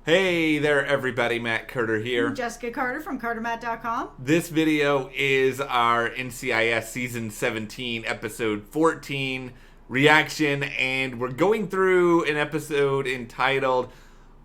Hey there everybody, Matt Carter here. I'm Jessica Carter from CARTERMATT.com. This video is our NCIS Season 17, Episode 14 reaction, and we're going through an episode entitled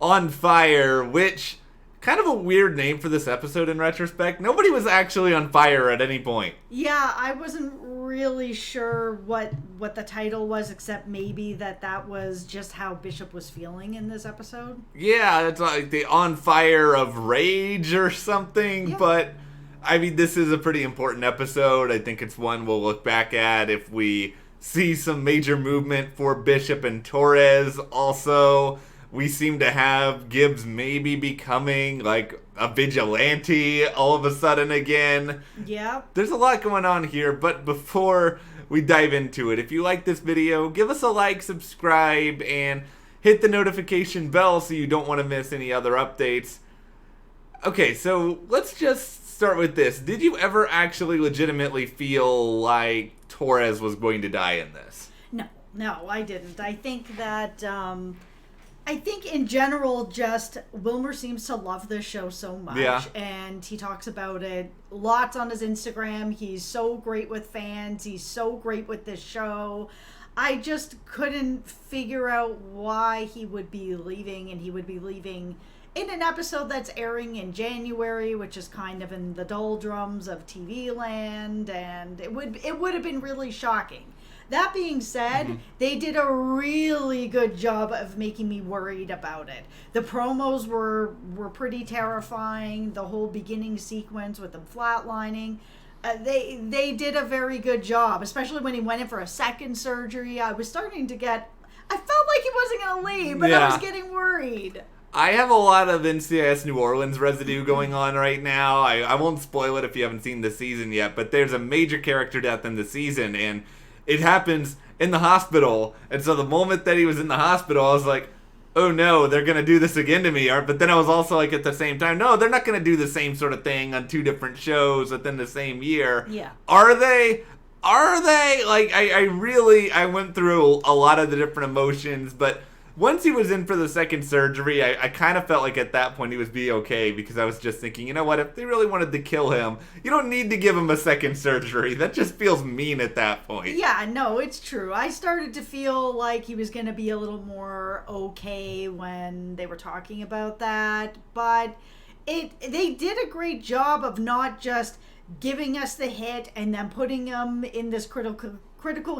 On Fire, which, kind of a weird name for this episode in retrospect. Nobody was actually on fire at any point. Yeah, I wasn't really sure what the title was, except maybe that was just how Bishop was feeling in this episode. Yeah, it's like the On Fire of Rage or something, Yeah. But I mean, this is a pretty important episode. I think it's one we'll look back at if we see some major movement for Bishop and Torres. Also, we seem to have Gibbs maybe becoming like a vigilante all of a sudden again. Yeah. There's a lot going on here, but before we dive into it, if you like this video, give us a like, subscribe, and hit the notification bell so you don't want to miss any other updates. Okay, so let's just start with this. Did you ever actually legitimately feel like Torres was going to die in this? No, I didn't. I think that, I think in general, just Wilmer seems to love this show so much. Yeah. And he talks about it lots on his Instagram. He's so great with fans. He's so great with this show. I just couldn't figure out why he would be leaving, and he would be leaving in an episode that's airing in January, which is kind of in the doldrums of TV land, and it would have been really shocking. That being said, they did a really good job of making me worried about it. The promos were pretty terrifying. The whole beginning sequence with them flatlining, they did a very good job, especially when he went in for a second surgery. I was starting to I felt like he wasn't going to leave, but I was getting worried. I have a lot of NCIS New Orleans residue going on right now. I won't spoil it if you haven't seen the season yet, but there's a major character death in the season, and it happens in the hospital. And so the moment that he was in the hospital, I was like, oh no, they're going to do this again to me. But then I was also like, at the same time, no, they're not going to do the same sort of thing on two different shows within the same year. Yeah. Are they? Like, I went through a lot of the different emotions, but once he was in for the second surgery, I kind of felt like at that point he was be okay, because I was just thinking, you know what, if they really wanted to kill him, you don't need to give him a second surgery. That just feels mean at that point. Yeah, no, it's true. I started to feel like he was going to be a little more okay when they were talking about that, but they did a great job of not just giving us the hit and then putting him in this critical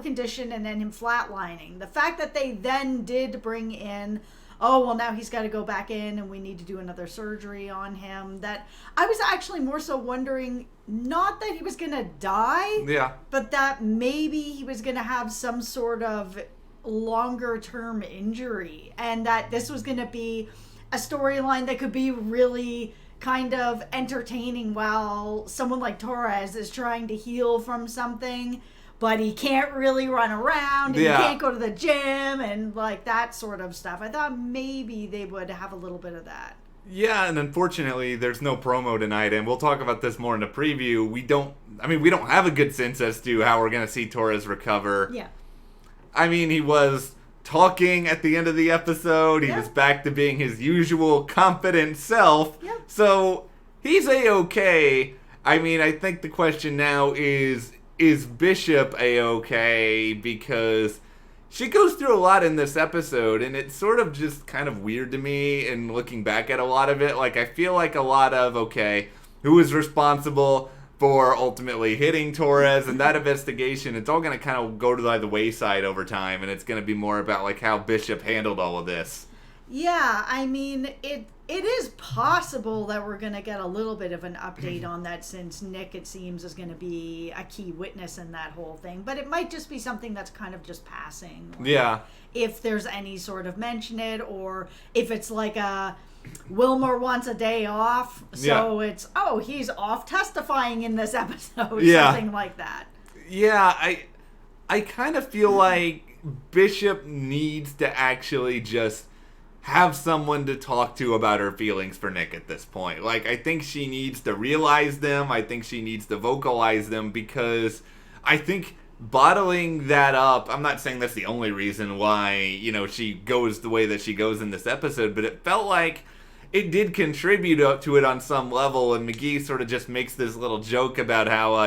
condition and then him flatlining. The fact that they then did bring in, oh, well, now he's got to go back in and we need to do another surgery on him, that I was actually more so wondering, not that he was going to die, Yeah. but that maybe he was going to have some sort of longer term injury, and that this was going to be a storyline that could be really kind of entertaining while someone like Torres is trying to heal from something, but he can't really run around, and he can't go to the gym, and like that sort of stuff. I thought maybe they would have a little bit of that. Yeah, and unfortunately, there's no promo tonight, and we'll talk about this more in the preview. We don't have a good sense as to how we're going to see Torres recover. Yeah. I mean, he was talking at the end of the episode. He was back to being his usual confident self. Yep. So he's A-okay. I mean, I think the question now is Bishop A-okay? Because she goes through a lot in this episode, and it's sort of just kind of weird to me, and looking back at a lot of it, like, I feel like a lot of, okay, who is responsible for ultimately hitting Torres, and that investigation, it's all going to kind of go to the wayside over time, and it's going to be more about like how Bishop handled all of this. Yeah, I mean, it is possible that we're going to get a little bit of an update on that, since Nick, it seems, is going to be a key witness in that whole thing, but it might just be something that's kind of just passing. Yeah. If there's any sort of mention it, or if it's like a Wilmer wants a day off, so it's, oh, he's off testifying in this episode, something like that. Yeah, I kind of feel like Bishop needs to actually just have someone to talk to about her feelings for Nick at this point. Like, I think she needs to realize them. I think she needs to vocalize them, because I think bottling that up, I'm not saying that's the only reason why, you know, she goes the way that she goes in this episode, but it felt like it did contribute to it on some level, and McGee sort of just makes this little joke about how,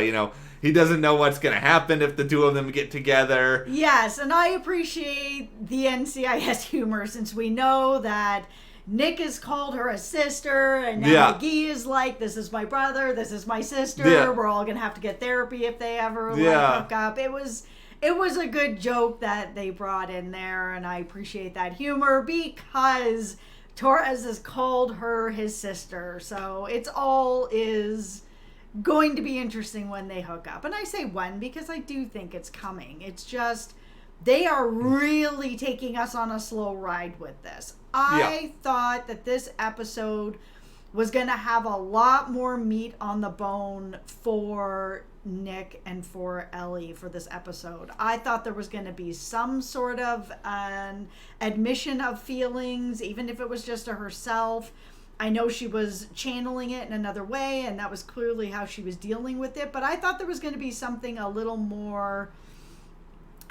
he doesn't know what's going to happen if the two of them get together. Yes, and I appreciate the NCIS humor, since we know that Nick has called her a sister, and now McGee is like, this is my brother, this is my sister, we're all going to have to get therapy if they ever hook up. It was a good joke that they brought in there, and I appreciate that humor because Torres has called her his sister. So it's all is going to be interesting when they hook up. And I say when because I do think it's coming. It's just they are really taking us on a slow ride with this. I thought that this episode was going to have a lot more meat on the bone for Nick and for Ellie for this episode. I thought there was going to be some sort of an admission of feelings, even if it was just to herself. I know she was channeling it in another way, and that was clearly how she was dealing with it, but I thought there was going to be something a little more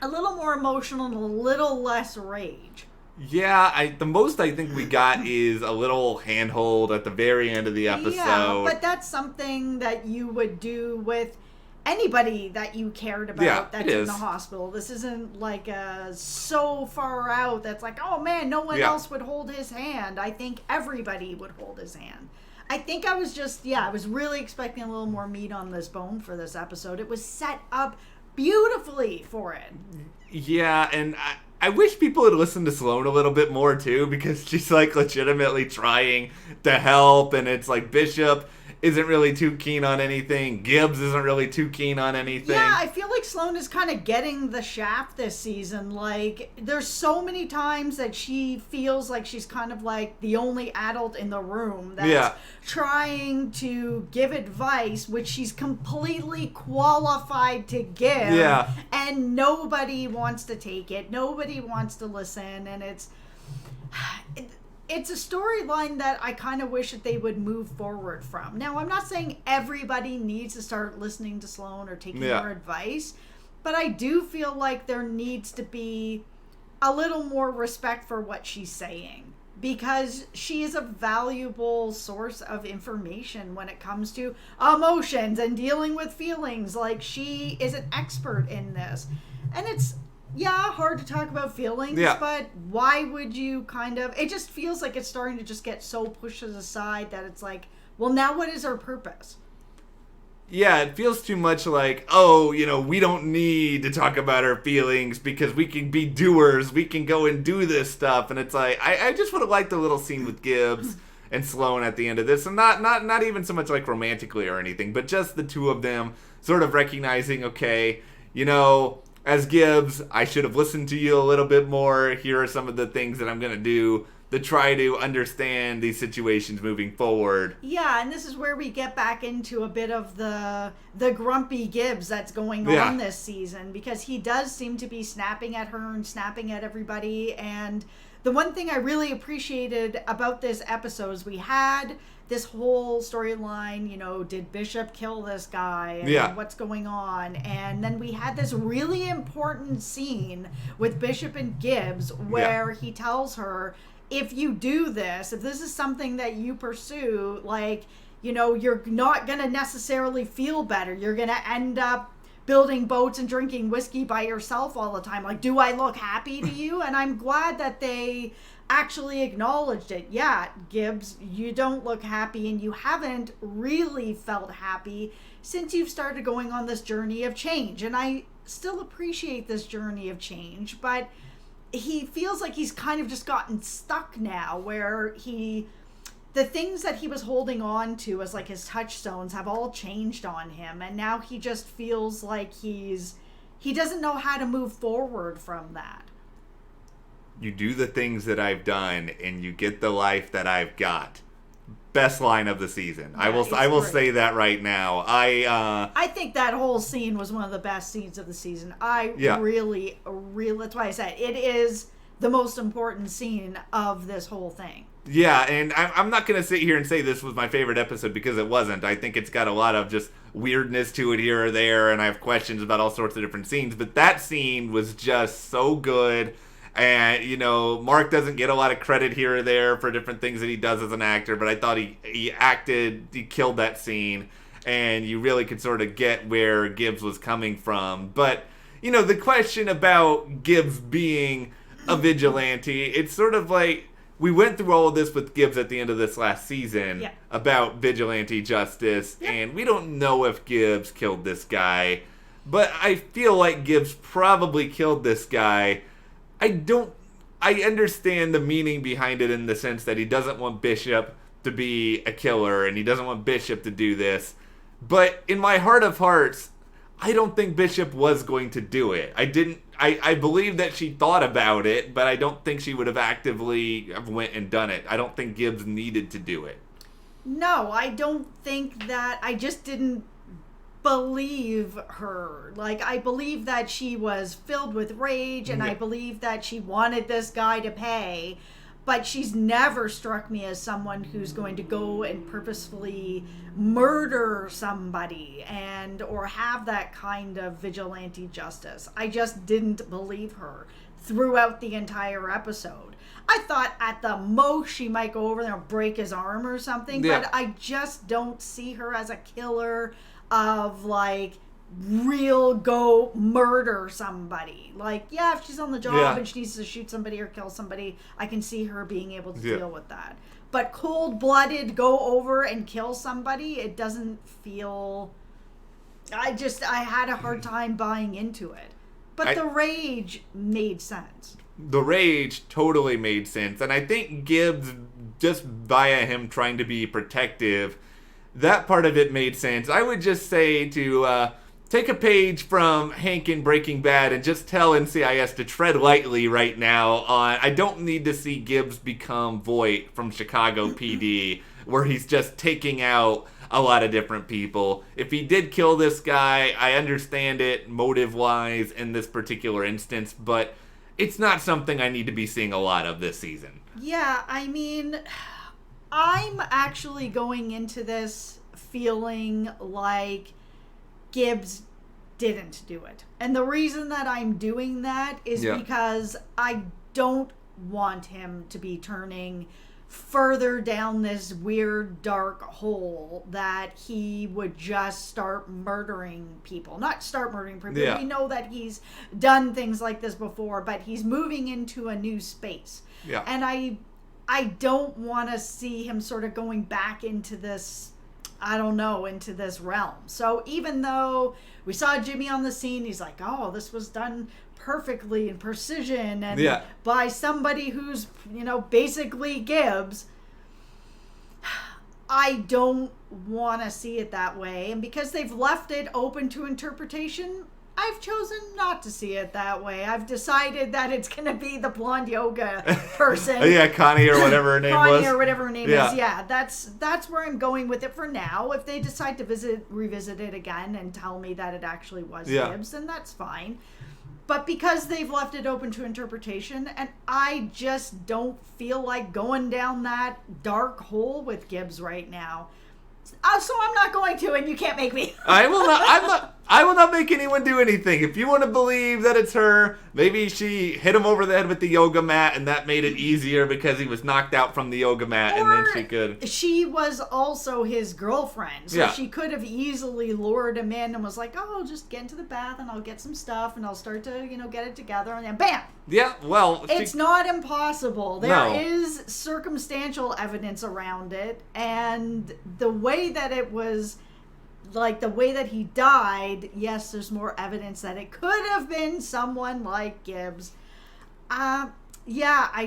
emotional and a little less rage. Yeah, the most I think we got is a little handhold at the very end of the episode. Yeah, but that's something that you would do with anybody that you cared about that's in the hospital. This isn't like so far out that's like, oh man, no one else would hold his hand. I think everybody would hold his hand. I think I was really expecting a little more meat on this bone for this episode. It was set up beautifully for it. Yeah, and I wish people would listen to Sloane a little bit more too, because she's like legitimately trying to help, and it's like Bishop isn't really too keen on anything. Gibbs isn't really too keen on anything. Yeah, I feel like Sloane is kind of getting the shaft this season. Like, there's so many times that she feels like she's kind of like the only adult in the room that's trying to give advice, which she's completely qualified to give. Yeah. And nobody wants to take it. Nobody wants to listen. And it's a storyline that I kind of wish that they would move forward from. Now, I'm not saying everybody needs to start listening to Sloane or taking her advice, but I do feel like there needs to be a little more respect for what she's saying, because she is a valuable source of information when it comes to emotions and dealing with feelings. Like, she is an expert in this. And it's hard to talk about feelings, but why would you it just feels like it's starting to just get so pushed aside that it's like, well, now what is our purpose? Yeah, it feels too much like, we don't need to talk about our feelings because we can be doers. We can go and do this stuff. And it's like, I just would have liked a little scene with Gibbs and Sloane at the end of this. And not even so much like romantically or anything, but just the two of them sort of recognizing, okay, as Gibbs, I should have listened to you a little bit more. Here are some of the things that I'm going to do to try to understand these situations moving forward. Yeah, and this is where we get back into a bit of the grumpy Gibbs that's going on this season, because he does seem to be snapping at her and snapping at everybody. And the one thing I really appreciated about this episode is we had this whole storyline, did Bishop kill this guy? And what's going on? And then we had this really important scene with Bishop and Gibbs where he tells her, if you do this, if this is something that you pursue, you're not going to necessarily feel better. You're going to end up building boats and drinking whiskey by yourself all the time. Like, do I look happy to you? And I'm glad that they actually acknowledged it. Yeah, Gibbs, you don't look happy, and you haven't really felt happy since you've started going on this journey of change. And I still appreciate this journey of change, but he feels like he's kind of just gotten stuck now, where the things that he was holding on to as like his touchstones have all changed on him, and now he just feels like he doesn't know how to move forward from that. You do the things that I've done, and you get the life that I've got. Best line of the season. Yeah, I will say that right now. I think that whole scene was one of the best scenes of the season. Really, that's why I said it is the most important scene of this whole thing. Yeah, and I'm not going to sit here and say this was my favorite episode, because it wasn't. I think it's got a lot of just weirdness to it here or there, and I have questions about all sorts of different scenes. But that scene was just so good. And, Mark doesn't get a lot of credit here or there for different things that he does as an actor, but I thought he killed that scene, and you really could sort of get where Gibbs was coming from. But, the question about Gibbs being a vigilante, it's sort of like, we went through all of this with Gibbs at the end of this last season about vigilante justice, and we don't know if Gibbs killed this guy, but I feel like Gibbs probably killed this guy. I understand the meaning behind it in the sense that he doesn't want Bishop to be a killer and he doesn't want Bishop to do this. But in my heart of hearts, I don't think Bishop was going to do it. I believe that she thought about it, but I don't think she would have actively went and done it. I don't think Gibbs needed to do it. No, I don't think that. I just didn't believe her. Like, I believe that she was filled with rage, and I believe that she wanted this guy to pay, but she's never struck me as someone who's going to go and purposefully murder somebody or have that kind of vigilante justice. I just didn't believe her throughout the entire episode. I thought at the most she might go over there and break his arm or something, but I just don't see her as a killer of, like, real go murder somebody. Like, if she's on the job and she needs to shoot somebody or kill somebody, I can see her being able to deal with that. But cold-blooded go over and kill somebody, it doesn't feel... I had a hard time buying into it. But the rage made sense. The rage totally made sense. And I think Gibbs, just via him trying to be protective, that part of it made sense. I would just say to take a page from Hank in Breaking Bad and just tell NCIS to tread lightly right now. I don't need to see Gibbs become Voight from Chicago PD, where he's just taking out a lot of different people. If he did kill this guy, I understand it motive-wise in this particular instance, but it's not something I need to be seeing a lot of this season. Yeah, I mean, I'm actually going into this feeling like Gibbs didn't do it. And the reason that I'm doing that is because I don't want him to be turning further down this weird dark hole that he would just start murdering people. Not start murdering people. We know that he's done things like this before, but he's moving into a new space. Yeah. And I don't want to see him sort of going back into this, into this realm. So even though we saw Jimmy on the scene, he's like, oh, this was done perfectly and precision and by somebody who's, basically Gibbs. I don't want to see it that way. And because they've left it open to interpretation, I've chosen not to see it that way. I've decided that it's going to be the blonde yoga person. Connie or whatever her name was. Connie or whatever her name is. Yeah, that's where I'm going with it for now. If they decide to revisit it again and tell me that it actually was Gibbs, then that's fine. But because they've left it open to interpretation, and I just don't feel like going down that dark hole with Gibbs right now. So I'm not going to, and you can't make me. I will not make anyone do anything. If you want to believe that it's her, maybe she hit him over the head with the yoga mat, and that made it easier because he was knocked out from the yoga mat, and then she could. She was also his girlfriend, so she could have easily lured him in and was like, "Oh, I'll just get into the bath, and I'll get some stuff, and I'll start to, get it together," and then bam. Yeah, well, it's not impossible. There is circumstantial evidence around it, and the way that it was, like the way that he died, yes, there's more evidence that it could have been someone like Gibbs. I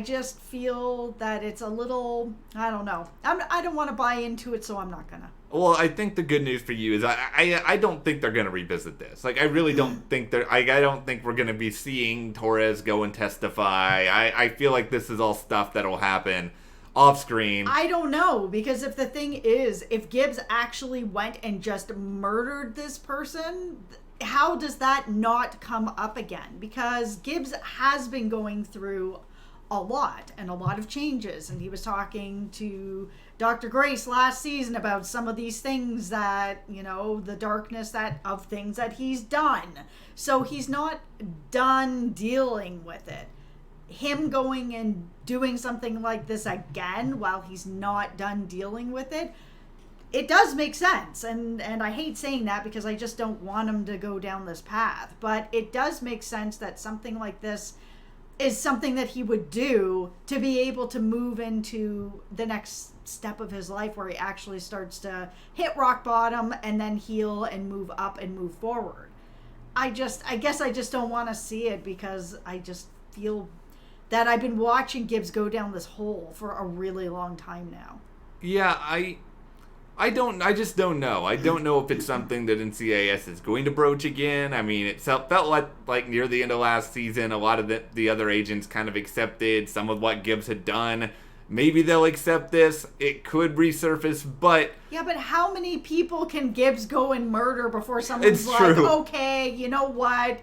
just feel that it's a little, I don't know. I don't want to buy into it, so I'm not gonna. Well, I think the good news for you is I don't think they're going to revisit this. Like, I really don't think I don't think we're going to be seeing Torres go and testify. I feel like this is all stuff that'll happen off screen. I don't know, because if the thing is, if Gibbs actually went and just murdered this person, how does that not come up again? Because Gibbs has been going through a lot and a lot of changes, and he was talking to Dr. Grace last season about some of these things that, the darkness of things that he's done. So he's not done dealing with it. him going and doing something like this again while he's not done dealing with it, it does make sense. And I hate saying that because I just don't want him to go down this path. But it does make sense that something like this is something that he would do to be able to move into the next step of his life where he actually starts to hit rock bottom and then heal and move up and move forward. I guess I just don't want to see it because I just feel that I've been watching Gibbs go down this hole for a really long time now. Yeah, I just don't know. I don't know if it's something that NCIS is going to broach again. I mean, it felt like near the end of last season, a lot of the other agents kind of accepted some of what Gibbs had done. Maybe they'll accept this. It could resurface, but... Yeah, but how many people can Gibbs go and murder before someone's okay, you know what?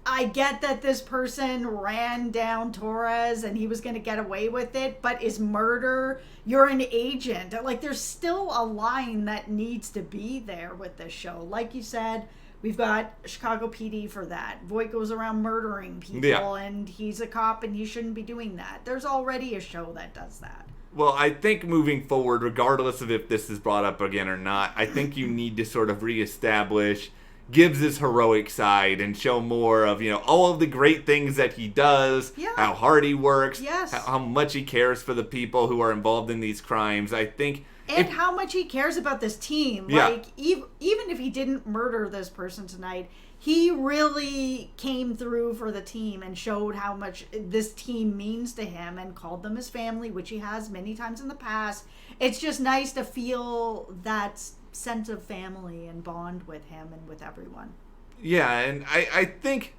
I get that this person ran down Torres and he was going to get away with it, but is murder? You're an agent. Like, there's still a line that needs to be there with this show. Like you said, we've got Chicago PD for that. Voight goes around murdering people, and he's a cop and he shouldn't be doing that. There's already a show that does that. Well, I think moving forward, regardless of if this is brought up again or not, I think you need to sort of reestablish Gibbs' heroic side and show more of, all of the great things that he does, how hard he works, how much he cares for the people who are involved in these crimes. I think... And how much he cares about this team. Yeah. Like, even if he didn't murder this person tonight, he really came through for the team and showed how much this team means to him and called them his family, which he has many times in the past. It's just nice to feel that sense of family and bond with him and with everyone. Yeah, and I think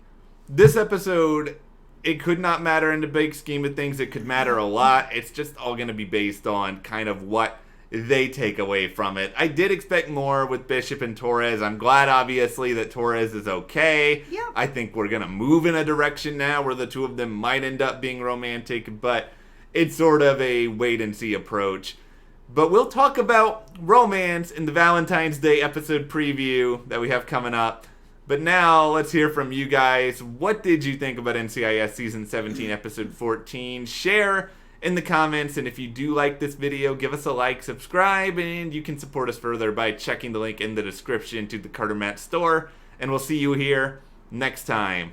this episode, it could not matter in the big scheme of things. It could matter a lot. It's just all going to be based on kind of what they take away from it. I did expect more with Bishop and Torres. I'm glad, obviously, that Torres is okay. Yeah. I think we're going to move in a direction now where the two of them might end up being romantic, but it's sort of a wait-and-see approach. But we'll talk about romance in the Valentine's Day episode preview that we have coming up. But now, let's hear from you guys. What did you think about NCIS Season 17, Episode 14? Share in the comments, and if you do like this video, give us a like, subscribe, and you can support us further by checking the link in the description to the CARTERMATT store. And we'll see you here next time.